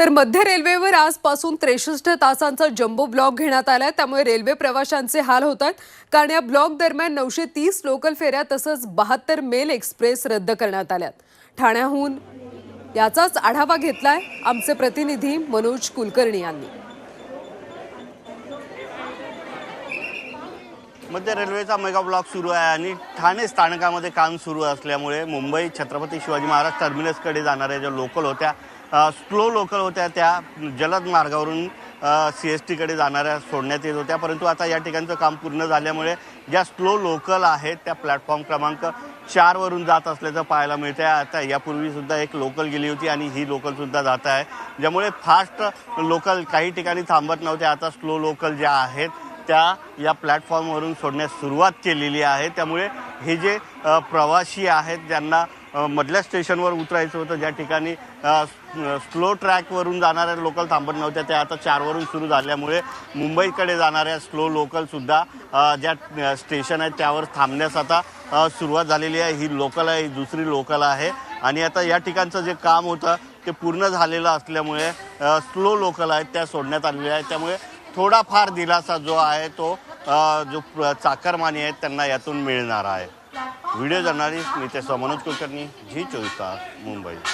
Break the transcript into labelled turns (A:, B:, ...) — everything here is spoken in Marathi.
A: तर मध्य रेल्वेवर आजपासून 63 तासांचा जम्बो ब्लॉक घेण्यात आलाय। त्यामुळे रेल्वे प्रवाशांचे हाल होत आहेत, कारण या ब्लॉक दरम्यान 930 लोकल फेऱ्या तसंच 72 मेल एक्सप्रेस रद्द करण्यात आल्यात। ठाण्याहून याचाच आढावा घेतलाय आमचे प्रतिनिधी मनोज कुलकर्णी यांनी।
B: मध्य रेल्वेचा मेगा ब्लॉक सुरू आहे आणि ठाणे स्थानकामध्ये काम सुरू असल्यामुळे मुंबई छत्रपती शिवाजी महाराज टर्मिनसकडे जाणाऱ्या ज्या लोकल होत्या, स्लो लोकल होत्या, त्या जलद मार्गावरून CSTकडे जाणाऱ्या सोडण्यात येत होत्या। परंतु आता या ठिकाणचं काम पूर्ण झाल्यामुळे ज्या स्लो लोकल आहेत त्या प्लॅटफॉर्म क्रमांक 4 वरून जात असल्याचं पाहायला मिळतं आहे। आता यापूर्वीसुद्धा एक लोकल गेली होती आणि ही लोकलसुद्धा जात आहे, ज्यामुळे फास्ट लोकल काही ठिकाणी थांबत नव्हत्या। आता स्लो लोकल ज्या आहेत त्या या प्लॅटफॉर्मवरून सोडण्यास सुरुवात केलेली आहे। त्यामुळे हे जे प्रवासी आहेत ज्यांना मधल्या स्टेशनवर उतरायचं होतं, ज्या ठिकाणी स्लो ट्रॅकवरून जाणाऱ्या लोकल थांबत नव्हत्या, त्या आता 4 वरून सुरू झाल्यामुळे मुंबईकडे जाणाऱ्या स्लो लोकलसुद्धा ज्या स्टेशन आहेत त्यावर थांबण्यास आता सुरुवात झालेली आहे। ही लोकल आहे, ही दुसरी लोकल आहे आणि आता या ठिकाणचं जे काम होतं ते पूर्ण झालेलं असल्यामुळे स्लो लोकल आहेत त्या सोडण्यात आलेल्या आहेत। त्यामुळे थोडाफार दिलासा जो आहे तो जो चाकरमानी आहेत त्यांना यातून मिळणार आहे। Video journalist Nitesh Manoj Kulkarni, Zee 24 Taas, Mumbai.